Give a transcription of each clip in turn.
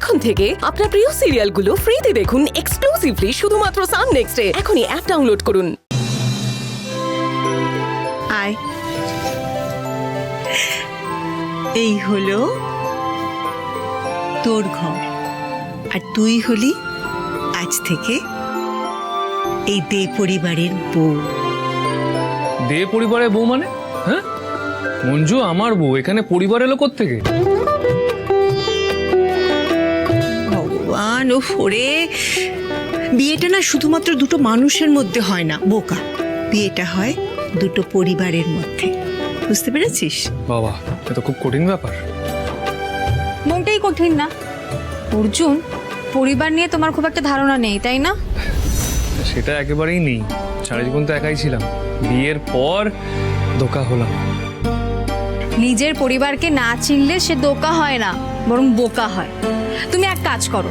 এখন থেকে আপনার প্রিয় সিরিয়ালগুলো ফ্রিতে দেখুন এক্সক্লুসিভলি শুধুমাত্র সান নেক্সটে। এখনই অ্যাপ ডাউনলোড করুন। আয়, এই হলো তোর ঘর, আর তুই হলি আজ থেকে এই দে পরিবারের বউ। দে পরিবারের বউ মানে? হ্যাঁ মঞ্জু আমার বউ, এখানে পরিবার এলো কোত্থেকে? ভগবান, ও ফোরে, বিয়েটা না শুধুমাত্র দুটো মানুষের মধ্যে হয় না বোকা, বিয়েটা হয় দুটো পরিবারের মধ্যে। বুঝতে পেরেছিস? বাবা, এটা খুব কঠিন ব্যাপার। মোটেই কঠিন না অর্জুন। পরিবার নিয়ে তোমার খুব একটা ধারণা নেই, তাই না? সেটা একেবারেই নেই, সারা জীবন তো একাই ছিলাম, বিয়ের পর ধোকা হলাম। নিজের পরিবারকে না চিনলে সে দোকা হয় না, বরং বোকা হয়। তুমি এক কাজ করো,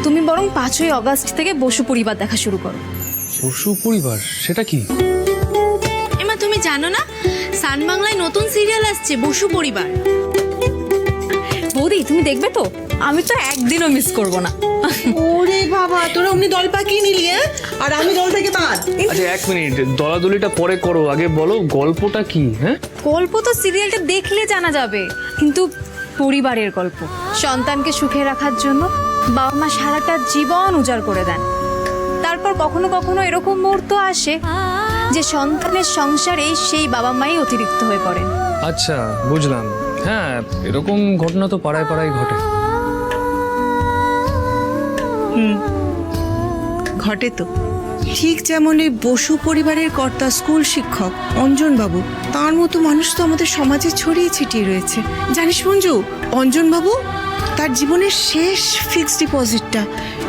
তুমি বরং 5ই অগস্ট থেকে বসু পরিবার দেখা শুরু করো। বসু পরিবার সেটা কি? এমা তুমি জানো না, সান বাংলায় নতুন সিরিয়াল আসছে বসু পরিবার। বৌদি তুমি দেখবে তো? আমি তো একদিনও মিস করব না। ওরে বাবা, তোরা অমনি দল পাকিয়ে নিলি, হ্যাঁ? আর আমি দল থেকে বাদ। আচ্ছা এক মিনিট, দলাদলিটা পরে করো, আগে বলো গল্পটা কি? হ্যাঁ গল্প তো সিরিয়ালটা দেখলে জানা যাবে, কিন্তু পরিবারের গল্প। সন্তানকে সুখে রাখার জন্য বাবা মা সারাটা জীবন উজাড় করে দেন। তারপর কখনো কখনো এরকম মুহূর্ত আসে যে সন্তানের সংসারে সেই বাবা মাই অতিরিক্ত হয়ে পড়েন। আচ্ছা বুঝলাম, হ্যাঁ এরকম ঘটনা তো পাড়ায় পাড়ায় ঘটে। ঘটে তো, ঠিক যেমন এই বসু পরিবারের কর্তা স্কুল শিক্ষক অঞ্জন বাবু, তার মতো মানুষ তো আমাদের সমাজে ছড়িয়ে ছিটিয়ে রয়েছে। জানিস মঞ্জু, অঞ্জন বাবু তার জীবনের শেষ ফিক্সড ডিপোজিটটা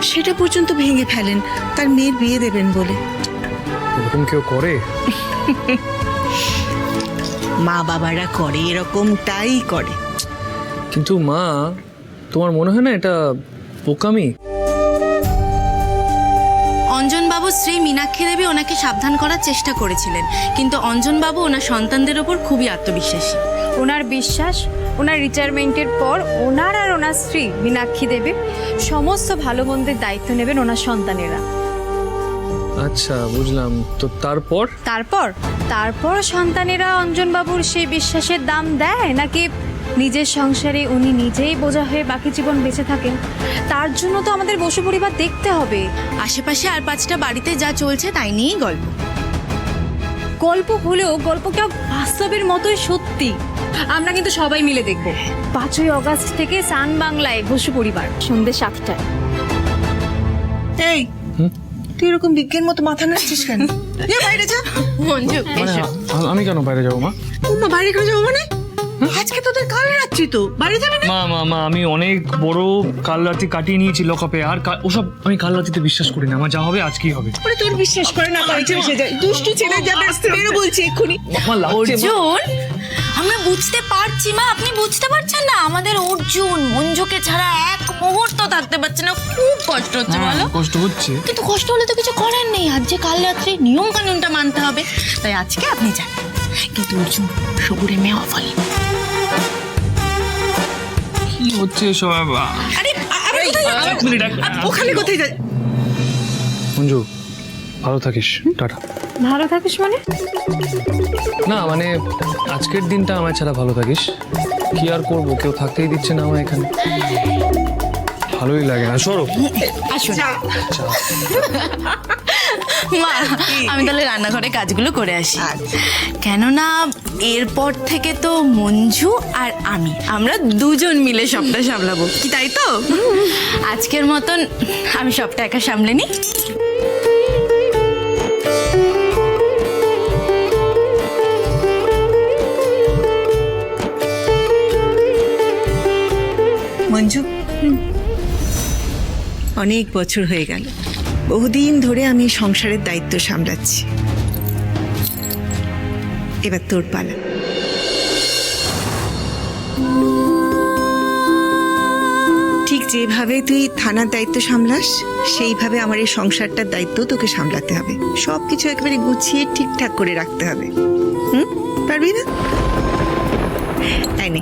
সেটা পর্যন্ত ভেঙে ফেলেন তার মেয়ের বিয়ে দেবেন বলে। এরকম কেউ করে? মা বাবারা করে, এরকমটাই করে। কিন্তু মা, তোমার মনে হয় না এটা বোকামি? অঞ্জনবাবুর স্ত্রী মীনাক্ষী দেবী ওনাকে সাবধান করার চেষ্টা করেছিলেন, কিন্তু অঞ্জনবাবু ওনার সন্তানদের ওপর খুবই আত্মবিশ্বাসী। ওনার বিশ্বাস, ওনার রিটায়ারমেন্টের পর ওনার আর ওনার স্ত্রী মীনাক্ষী দেবী সমস্ত ভালো মন্দের দায়িত্ব নেবেন ওনার সন্তানেরা। আচ্ছা বুঝলাম, তো তারপর? তারপর সন্তানেরা অঞ্জনবাবুর সেই বিশ্বাসের দাম দেয়, নাকি নিজের সংসারে উনি নিজেই বোঝা হয়ে বাকি জীবন বেঁচে থাকেন? তার জন্য তো আমাদের বসু পরিবার দেখতে হবে। আশেপাশে আর 5টা বাড়িতে যা চলছে তাই নিয়েই গল্প। গল্প হলেও গল্পটা বাস্তবের মতোই সত্যি। আমরা কিন্তু সবাই মিলে দেখব 5ই অগস্ট থেকে সান বাংলায় বসু পরিবার, সন্ধ্যে 7টায়। এই, তুই এরকম বিজ্ঞান মতো মাথা নাড়ছিস কেন? যা বাইরে যা। মঞ্জু মানে আমি কেন বাইরে যাবো মা? ওমা, বাইরে করে যাবো মানে? আজকে তোদের কাল রাত্রি, তো বাইরে যাবে না? মা মা মা আমি অনেক বড় কাল রাতে কাটিয়ে নিয়েছি লকআপে, আর ওসব আমি কাল রাতে বিশ্বাস করি না। আমার যা হবে আজকেই হবে। ওরে, তোর বিশ্বাস করে না, বাড়িতে এসে যায় দুষ্টু ছেলে, যাবে বেরো বলছি এক্ষুনি। আমার লাগছে মা। অর্জুন, আমরা বুঝতে পারছি মা, আপনি বুঝতে পারছেন না? আমাদের অর্জুন মঞ্জুকে ছাড়া এক মুহূর্ত থাকতে পারছে না, খুব কষ্ট হচ্ছে বলো। কষ্ট হচ্ছে, কিন্তু কষ্ট হলে তো কিছু করার নেই, আজ যে কাল রাত্রে নিয়ম কানুনটা মানতে হবে, তাই আজকে আপনি যান। কিন্তু অর্জুন সবুরে মেয়ে অফালি। কি হচ্ছে এসব? আরে এক মিনিট, ওখানে কোথায় যায়? মঞ্জু ভালো থাকিস, টাটা। ভালো থাকিস মানে? না মানে আজকের দিনটা আমার ছাড়া ভালো থাকিস। কি আর করবো, কেউ থাকতেই দিচ্ছে না আমার এখানে, ভালোই লাগে না। সরো আসুন মা, আমি তাহলে রান্নাঘরে কাজগুলো করে আসি। কেননা এরপর থেকে তো মঞ্জু আর আমরা দুজন মিলে সবটা সামলাবো, কি তাই তো? আজকের মতন আমি সবটা একা সামলে নিই। মঞ্জু, অনেক বছর হয়ে গেল, বহুদিন ধরে আমি সংসারের দায়িত্ব সামলাচ্ছি। এবার তোর পালা। ঠিক যেভাবে তুই থানার দায়িত্ব সামলাস, সেইভাবে আমার এই সংসারটার দায়িত্ব তোকে সামলাতে হবে। সবকিছু একেবারে গুছিয়ে ঠিকঠাক করে রাখতে হবে। পারবি না? তাই নে,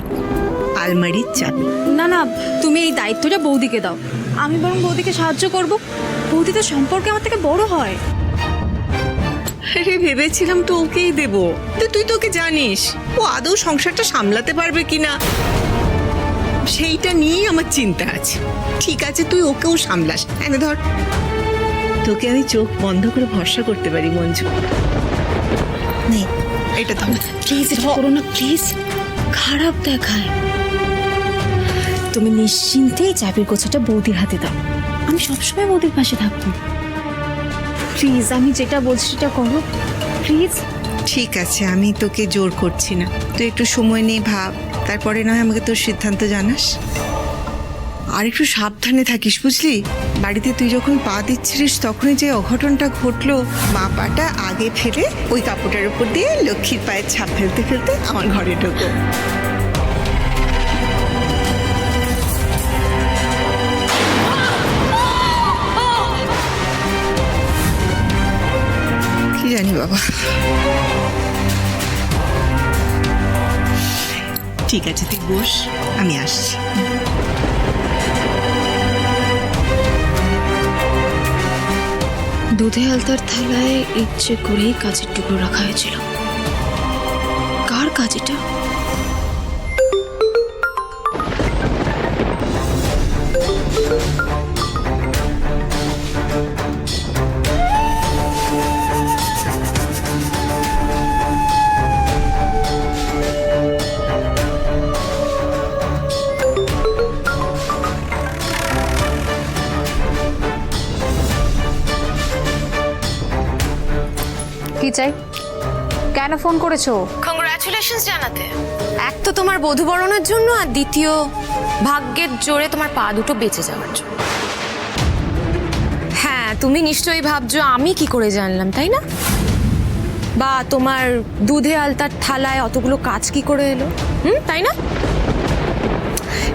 আলমারির চাবি। না না, তুমি এই দায়িত্বটা বৌদিকে দাও। আমি বরং বৌদিকে সাহায্য করব। বৌদি তো সম্পর্কে আমার থেকে বড় হয়। আরে ভেবেছিলাম তো ওকেই দেবো, তো তুই তোকে জানিস ও আদৌ সংসারটা সামলাতে পারবে কিনা, সেইটা নিয়েই আমার চিন্তা আছে। ঠিক আছে, তুই ওকেও সামলাস। এনে ধর, তোকে আমি চোখ বন্ধ করে ভরসা করতে পারি মঞ্জু। নে, এটা ধর। প্লিজ এটা করো না, প্লিজ। খারাপ দেখায়। তুমি নিশ্চিন্তে চাবির গোছাটা বৌদির হাতে দাও। আমি সবসময় বৌদির পাশে থাকবো। প্লিজ, আমি যেটা বলছি সেটা করো প্লিজ। ঠিক আছে, আমি তোকে জোর করছি না, তুই একটু সময় নিয়ে ভাব, তারপরে নয় আমাকে তোর সিদ্ধান্ত জানাস। আর একটু সাবধানে থাকিস, বুঝলি? বাড়িতে তুই যখন পা দিচ্ছিলিস তখনই যে অঘটনটা ঘটলো, মা পাটা আগে ফেলে ওই কাপড়টার উপর দিয়ে লক্ষ্মীর পায়ের ছাপ ফেলতে ফেলতে আমার ঘরে ঢোকো। কি জানি বাবা। ঠিক আছে, তুই বস, আমি আসছি। দুধে আলতার থালায় ইচ্ছে করেই কাজের টুকরো রাখা হয়েছিল। কার কাজ এটা? কি চাই? কেন ফোন করেছো? কংগ্রাচুলেশনস জানাতে। এক তো তোমার বধূবরণের জন্য, আর দ্বিতীয় ভাগ্যের জোরে তোমার পা দুটো বেঁচে যাওয়ার জন্য। হ্যাঁ, তুমি নিশ্চয়ই ভাবছো আমি কি করে জানলাম, তাই না? বা তোমার দুধে আলতার থালায় অতগুলো কাজ কি করে এলো, তাই না?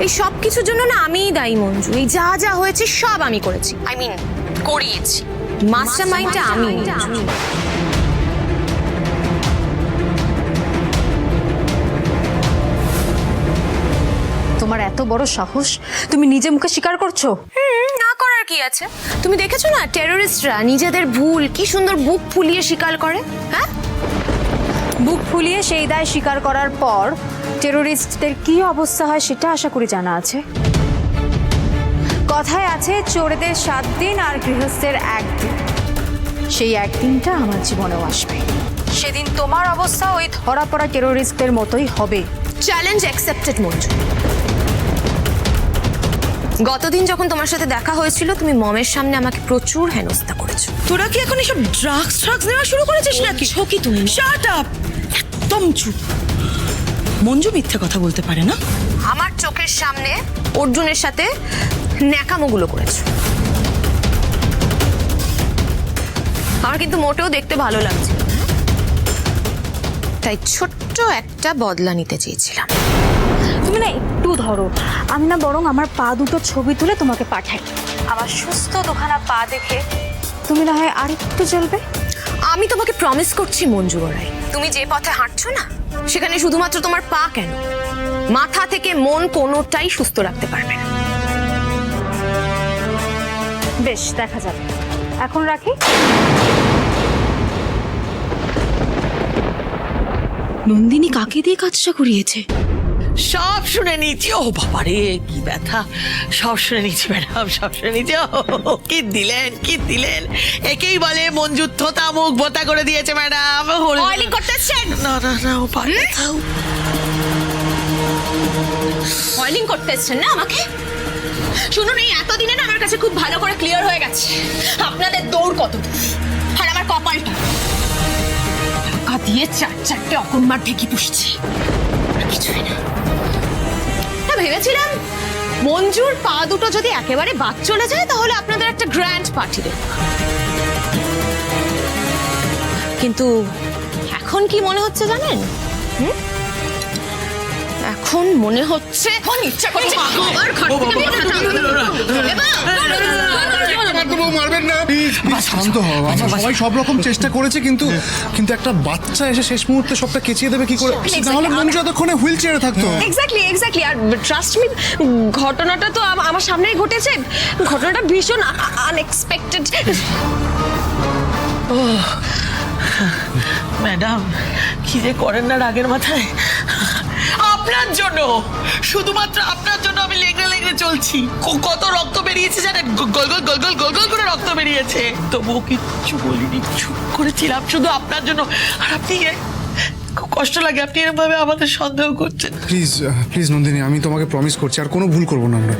এই সব কিছুর জন্য না আমিই দায়ী মঞ্জু। এই যা যা হয়েছে সব আমি করেছি, আই মিন করিয়েছি। মাস্টার মাইন্ডটা আমি। তোমার এত বড় সাহস, তুমি নিজে মুখে স্বীকার করছো? না করার কি আছে? তুমি দেখেছো না টেররিস্টরা নিজেদের ভুল কি সুন্দর বুক ফুলিয়ে স্বীকার করে। হ্যাঁ, বুক ফুলিয়ে সেই দায় স্বীকার করার পর টেররিস্টদের কি অবস্থা হয় সেটা আশা করি জানা আছে। কথায় আছে চোরেদের 7 দিন আর গৃহস্থের 1 দিন। সেই একদিনটা আমার জীবনেও আসবে। সেদিন তোমার অবস্থা ওই ধরা পড়া টেররিস্টদের মতোই হবে। Challenge accepted Manju. গতদিন যখন তোমার সাথে দেখা হয়েছিল তুমি মমের সামনে আমাকে প্রচুর হেনস্থা করেছো। তোরা কি এখন এসব ড্রাগস নেওয়া শুরু করেছিস নাকি? কি তুমি? শাট আপ, একদম চুপ। মঞ্জু মিথ্যে কথা বলতে পারে না। আমার চোখের সামনে অর্জুনের সাথে ন্যাকামোগুলো করেছো। আমার কিন্তু মোটেও দেখতে ভালো লাগছে, তাই ছোট্ট একটা বদলা নিতে চেয়েছিলাম। তুমি না একটু ধরো, আমি না বরং আমার পা দুটো ছবি তুলে তোমাকে পাঠাই। আমার সুস্থ দুখানা পা দেখে তুমি না হয় আরেকটু চলবে। আমি তোমাকে প্রমিস করছি মঞ্জু গড়াই, তুমি যে পথে হাঁটছো না সেখানে শুধুমাত্র তোমার পা কেন, মাথা থেকে মন কোনোটাই সুস্থ রাখতে পারবে না। বেশ, দেখা যাবে। এখন রাখি। নন্দিনী কাকে দিয়ে কাজটা করিয়েছে? সব শুনে নিয়েছি। ও বাবা রে, কি ব্যথা! সব শুনে নিয়েছি ম্যাডাম, সব শুনে নিয়েছি। ও কি দিলেন! একেই বলে মঞ্জু থোতা মুখ বোতা করে দিয়েছে ম্যাডাম। অয়েলিং করতেছেন? না ও পারে। অয়েলিং করতেছেন না আমাকে? শুনুন, এই এতদিনে না আমার কাছে খুব ভালো করে ক্লিয়ার হয়ে গেছে আপনাদের দৌড় কত দূর, আর আমার কপালটা টাকা দিয়ে 4-4টে অকর্মার ঢেকি পুষছে, কিছুই না। ভেবেছিলাম মঞ্জুর পা দুটো যদি একেবারে বাদ চলে যায় তাহলে আপনাদের একটা গ্র্যান্ড পার্টি দেব, কিন্তু এখন কি মনে হচ্ছে জানেন? এখন মনে হচ্ছে ইচ্ছা করছে মারবেন না প্লিজ। শান্ত হও, আমরা সবাই সব রকম চেষ্টা করেছি, কিন্তু কিন্তু একটা বাচ্চা এসে শেষ মুহূর্তে সবটা কেচিয়ে দেবে কি করে? তাহলে মঞ্জু এতক্ষণে হুইল চেয়ারে থাকতো। এক্স্যাক্টলি আর ট্রাস্ট মি, ঘটনাটা তো আমার সামনেই ঘটেছে। ঘটনাটা ভীষণ আনএক্সপেক্টেড। ম্যাডাম কি যে করেন না রাগের মাথায়। আপনার জন্য, শুধুমাত্র আপনার জন্য আমি লেগড়ে লেগড়ে চলছি। কত রক্ত বেরিয়েছে জানেন, গোল গোল গোল গোল গোল গোল করে রক্ত বেরিয়েছে, তবুও কিচ্ছু বলিনি, চুপ করেছিলাম শুধু আপনার জন্য। আর আপনি খুব কষ্ট লাগে আপনি এরকম ভাবে আমাদের সন্দেহ করছেন। প্লিজ প্লিজ নন্দিনী, আমি তোমাকে প্রমিস করছি আর কোনো ভুল করবো না আমরা।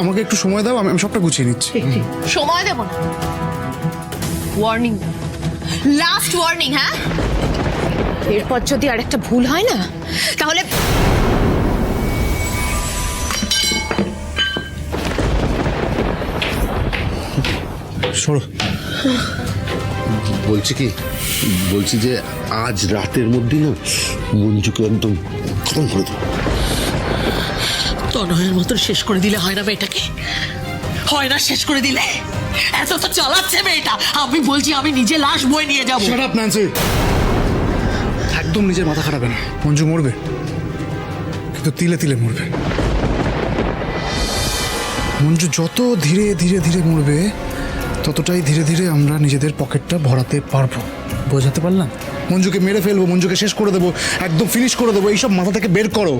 আমাকে একটু সময় দাও, আমি সবটা গুছিয়ে নিচ্ছি। সময় দেব না, ওয়ার্নিং, লাস্ট ওয়ার্নিং। হ্যাঁ, এরপর যদি আর একটা ভুল হয় না তাহলে সরো। বলছি যে আজ রাতের মধ্যে না মঞ্জুকে একদম খতম করে দেবো। তনয়ের মতন শেষ করে দিলে হয় না মেয়েটাকে? হয় না শেষ করে দিলে? এত তো চালাচ্ছে মেয়েটা। আমি বলছি আমি নিজে লাশ বয়ে নিয়ে যাবো। শাট আপ ন্যান্সি, একদম নিজের মাথা খারাপ না। মঞ্জু মরবে, কিন্তু তিলে তিলে মরবে। মঞ্জু যত ধীরে ধীরে ধীরে মরবে, ততটাই ধীরে ধীরে আমরা নিজেদের পকেটটা ভরাতে পারবো। বোঝাতে পারলাম? মঞ্জুকে মেরে ফেলবো, মঞ্জুকে শেষ করে দেবো, একদম ফিনিশ করে দেবো, এইসব মাথা থেকে বের করো।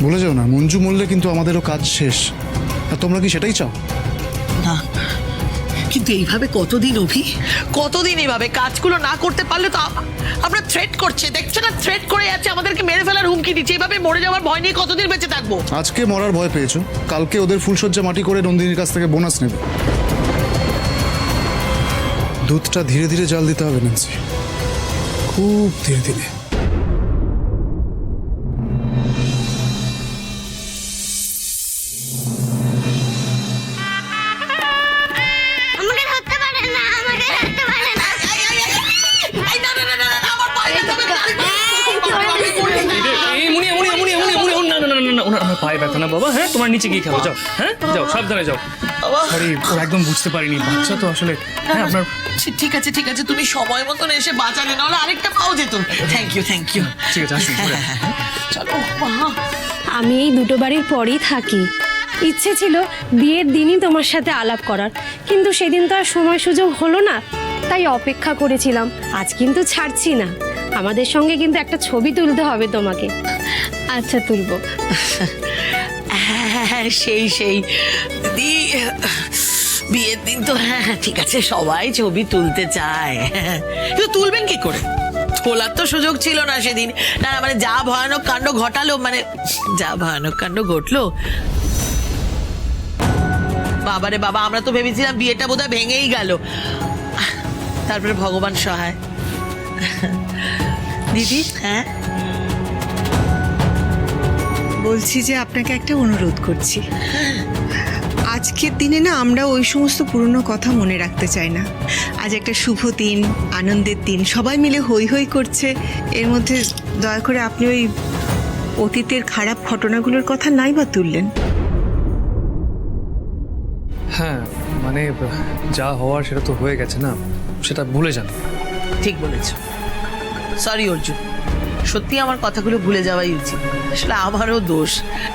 বলে যাও না, মঞ্জু মরলে কিন্তু আমাদেরও কাজ শেষ। আর তোমরা কি সেটাই চাও? না, কিন্তু এইভাবে কতদিন অভি, কতদিন এইভাবে কাজগুলো না করতে পারলে তো আমরা থ্রেট করছে, দেখছো না, থ্রেট করে যাচ্ছে, আমাদেরকে মেরে ফেলার হুমকি দিচ্ছে। এইভাবে মরে যাওয়ার ভয় নিয়ে কতদিন বেঁচে থাকবো? আজকে মরার ভয় পেয়েছো, কালকে ওদের ফুলসজ্জা মাটি করে নন্দিনীর কাছ থেকে বোনাস নেবে। দুধটা ধীরে ধীরে জাল দিতে হবে ন্যান্সি, খুব ধীরে ধীরে। আমার পায়ে ব্যথা না বাবা। হ্যাঁ, তোমার নিচে গিয়ে খেলো, যাও। হ্যাঁ, যাও, সাবধানে যাও। সরি, ও একদম বুঝতে পারিনি, বাচ্চা তো আসলে। হ্যাঁ, আপনার ঠিক আছে ঠিক আছে, তুমি সময় মতন এসে বাঁচালে, নাহলে আরেকটা পাও যেত। Thank you thank you. ঠিক আছে, আসুন। চলো মা। আমি এই দুটো বাড়ির পরেই থাকি। ইচ্ছে ছিল বিয়ের দিনই তোমার সাথে আলাপ করার, কিন্তু সেদিন তো আর সময় সুযোগ হলো না, তাই অপেক্ষা করেছিলাম। আজ কিন্তু ছাড়ছি না, আমাদের সঙ্গে কিন্তু একটা ছবি তুলতে হবে তোমাকে। আচ্ছা, তুলবো। হ্যাঁ, সেই সেই দিদি, বিয়ের দিন তো হ্যাঁ ঠিক আছে, সবাই ছবি তুলতে চায়, কিন্তু তুলবেন কি করে? তোলার তো সুযোগ ছিল না সেদিন। না মানে যা ভয়ানক কাণ্ড ঘটালো, মানে যা ভয়ানক কাণ্ড ঘটলো, বাবারে বাবা, আমরা তো ভেবেছিলাম বিয়েটা বোধহয় ভেঙেই গেল। তারপরে ভগবান সহায়। দিদি, হ্যাঁ বলছি যে আপনাকে একটা অনুরোধ করছি। আজকের দিনে না আমরা ওই সমস্ত পুরনো কথা মনে রাখতে চাই না। আজ একটা শুভ দিন, আনন্দের দিন, সবাই মিলে হই হই করছে, এর মধ্যে দয়া করে আপনি ওই অতীতের খারাপ ঘটনাগুলোর কথা নাই বা তুললেন। হ্যাঁ, মানে যা হওয়ার সেটা তো হয়ে গেছে না, সেটা ভুলে যান। ঠিক বলেছ, সরি অর্জুন, সত্যি আমার কথাগুলো ভুলে যাওয়াই উচিত। আসলে আমারও দোষ,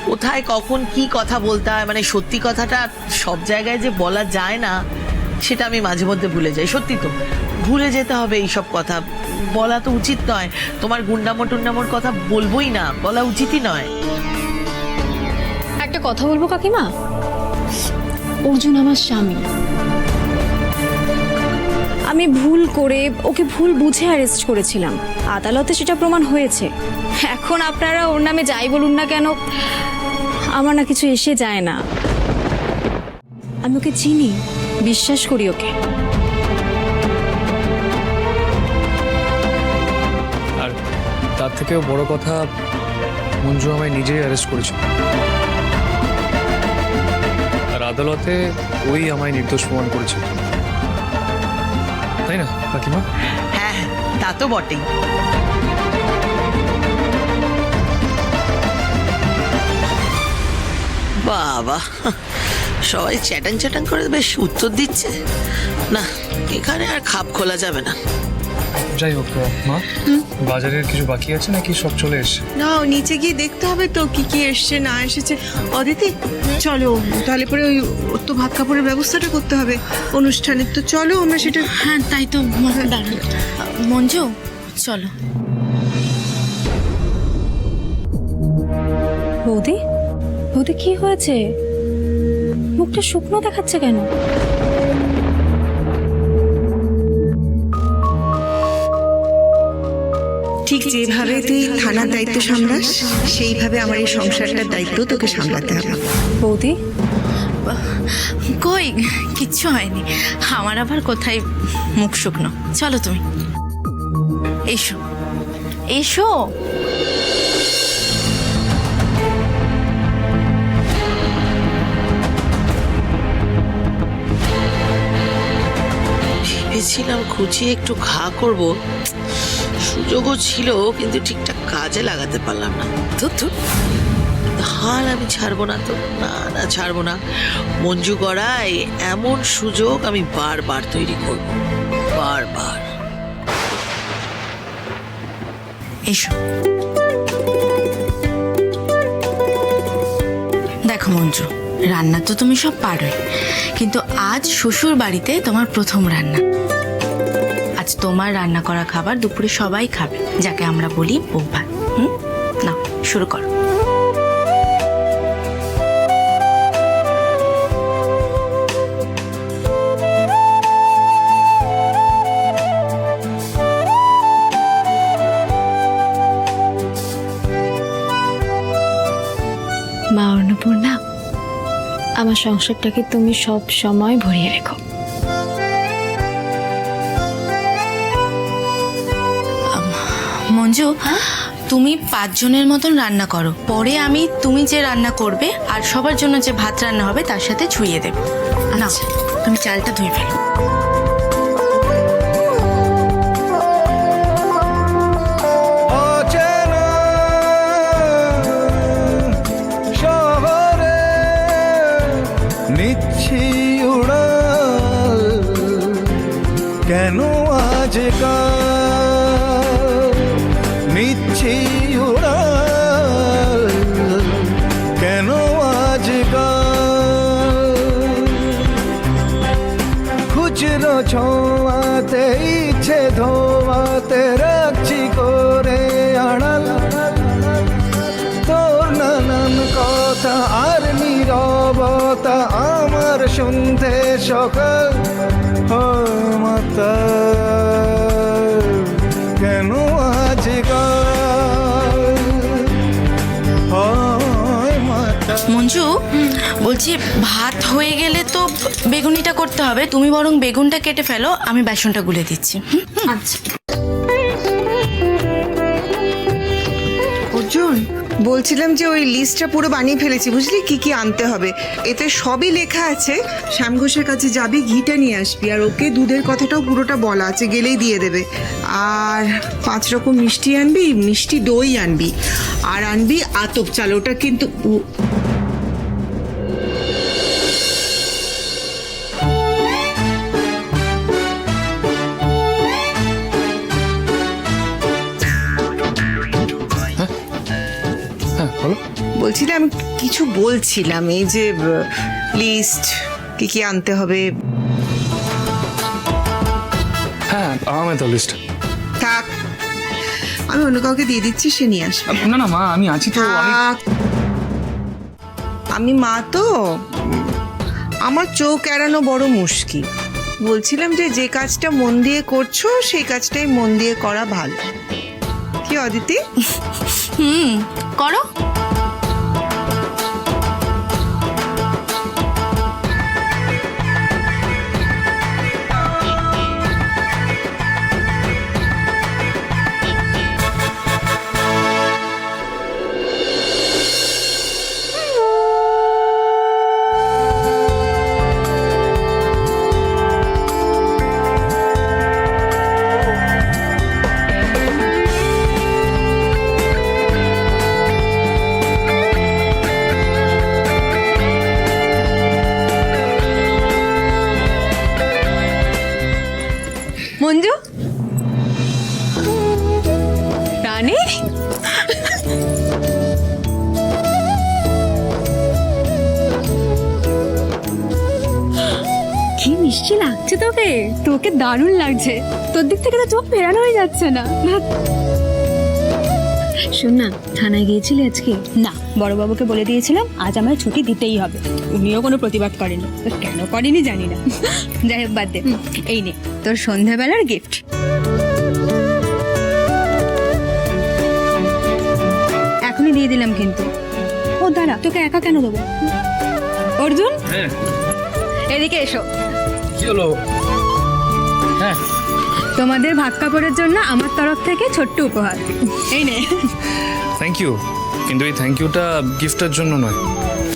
কোথায় কখন কি কথা বলতে হয়, মানে সত্যি কথাটা সব জায়গায় যে বলা যায় না, সেটা আমি মাঝে মধ্যে ভুলে যাই। সত্যি তো ভুলে যেতে হবে, এইসব কথা বলা তো উচিত নয়। তোমার গুন্ডামো টুন্ডামোর কথা বলবোই না, বলা উচিতই নয়। একটা কথা বলবো কাকিমা, অর্জুন আমার স্বামী। আমি ভুল করে ওকে ভুল বুঝে অ্যারেস্ট করেছিলাম, আদালতে সেটা প্রমাণ হয়েছে। এখন আপনারা ওর নামে যাই বলুন না কেন, আমার না কিছু এসে যায় না। আমি ওকে চিনি, বিশ্বাস করি ওকে। আর তার থেকেও বড় কথা, মঞ্জু আমায় নিজেই অ্যারেস্ট করেছিল, আর আদালতে ওই আমায় নির্দোষ প্রমাণ করেছিল, তাই না কাকিমা? হ্যাঁ, তা তো বটেই। বাবা, সবাই চ্যাটাং চ্যাটাং করে বেশ উত্তর দিচ্ছে। না, এখানে আর খাপ খোলা যাবে না। যাই হোক মা, বাজারের কিছু বাকি আছে নাকি সব চলে এসছে? না, নিচে গিয়ে দেখতে হবে তো কি কি এসছে না এসেছে। অদিতি চলো, তাহলে পরে ওই ওর তো ভাত কাপড়ের ব্যবস্থাটা করতে হবে অনুষ্ঠানের, তো চলো আমরা সেটা। হ্যাঁ তাই তো, দাঁড়ান মঞ্জু চলো। বৌদি, বৌদি কি হয়েছে? মুখটা শুকনো দেখাচ্ছে কেন? ঠিক যেভাবে তুই থানার দায়িত্ব সামলাস, সেইভাবে আমার এই সংসারটার দায়িত্ব তোকে সামলাতে হবে। বৌদি, কই কিচ্ছু হয়নি, আমার আবার কোথায় মুখ শুকনো। চলো তুমি এসো এসো। ভেবেছিলাম খুঁচিয়ে একটু ঘা করব, সুযোগও ছিল, কিন্তু ঠিকঠাক কাজে লাগাতে পারলাম না। তো হাল আমি ছাড়বো না, তো না না ছাড়বো না। মঞ্জু গড়ায় এমন সুযোগ আমি বারবার তৈরি করব, বারবার। এসো। দেখো মঞ্জু, রান্না তো তুমি সব পারোই, কিন্তু আজ শ্বশুর বাড়িতে তোমার প্রথম রান্না। আজ তোমার রান্না করা খাবার দুপুরে সবাই খাবে, যাকে আমরা বলি বউ ভাত। না, শুরু করো। মা অন্নপূর্ণা, আমার সংসারটাকে তুমি সব সময় ভরিয়ে রেখো। মঞ্জু, তুমি 5 জনের মতন রান্না করো, পরে আমি তুমি যে রান্না করবে আর সবার জন্য যে ভাত রান্না হবে তার সাথে ছুঁয়ে দেবো। না, তুমি চালটা ধুয়ে ফেলো। কেন আজকাল নিচ্ছি উড়াল, কেন আজকাল খুচরো ছোঁয়াতে ইচ্ছে ধোয়াতে রাখছি করে আড়াল, তোর নানান কথা আর নীরবতা আমার শুনতে সকাল মাতা, কেন আজকাল মঞ্জু বলছি, ভাত হয়ে গেলে তো বেগুনিটা করতে হবে, তুমি বরং বেগুনটা কেটে ফেলো, আমি বেসনটা গুলে দিচ্ছি। আচ্ছা। অর্জুন, বলছিলাম যে ওই লিস্টটা পুরো বানিয়ে ফেলেছি, বুঝলি কি কি আনতে হবে। এতে সবই লেখা আছে। শ্যাম ঘোষের কাছে যাবি, ঘিটা নিয়ে আসবি, আর ওকে দুধের কথাটাও পুরোটা বলা আছে, গেলেই দিয়ে দেবে। আর 5 রকম মিষ্টি আনবি, মিষ্টি দই আনবি, আর আনবি আতপ চাল। ওটা কিন্তু হ্যাঁ বলো। বলছিলাম কিছু বলছিলাম, এই যে লিস্ট কি কি আনতে হবে। হ্যাঁ আমার তো লিস্ট। থাক, আমি অন্য কাউকে দিয়ে দিচ্ছি, সে নিয়ে আসবে। না না মা, আমি আছি তো। থাক, আমি মা তো, আমার চোখ এড়ানো বড় মুশকিল। বলছিলাম যে যে কাজটা মন দিয়ে করছো সেই কাজটাই মন দিয়ে করা ভালো। কি অদিতি? করো। মিষ্টি লাগছে তোকে, তোকে দারুণ লাগছে। তোর দিক থেকে তো চোখ ফেরানো হয়ে যাচ্ছে না। শোন না, থানায় গিয়েছিলি আজকে? না, বড়বাবুকে বলে দিয়েছিলাম আজ আমায় ছুটি দিতেই হবে। উনিও কোনো প্রতিবাদ করেনি, তো কেন করেনি জানি না। যাই হোক, বাদ দে। এই নে তোর সন্ধ্যাবেলার গিফট। এখনই দিয়ে দিলাম কিন্তু। ও দাঁড়া, তোকে একা কেন দেবো? অর্জুন, এদিকে এসো। কি হলো? হ্যাঁ, তোমাদের ভাগ কাপড়ের জন্য আমার তরফ থেকে ছোট্ট উপহার। এই নে। থ্যাংক ইউ, কিন্তু এই থ্যাংক ইউটা গিফটের জন্য নয়,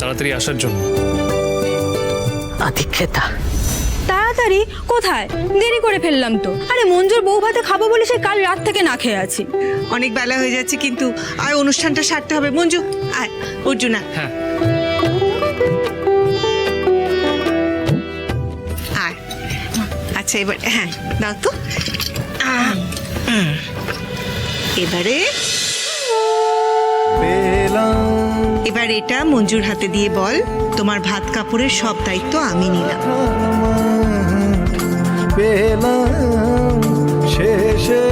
তাড়াতাড়ি আসার জন্য। আদিক্ষেতা তাড়াতাড়ি কোথায়? দেরি করে ফেললাম তো। আরে মঞ্জুর বউ ভাতে খাবো বলে সে কাল রাত থেকে না খেয়ে আছি। অনেক বেলা হয়ে যাচ্ছে কিন্তু আর অনুষ্ঠানটা সারতে হবে। মঞ্জু আয়, অর্জুনা হ্যাঁ, আয়। আচ্ছা এবার হ্যাঁ দাও তো। এবারে এবার এটা মঞ্জুর হাতে দিয়ে বল, তোমার ভাত কাপড়ের সব দায়িত্ব আমি নিলাম। পেলাম শেষে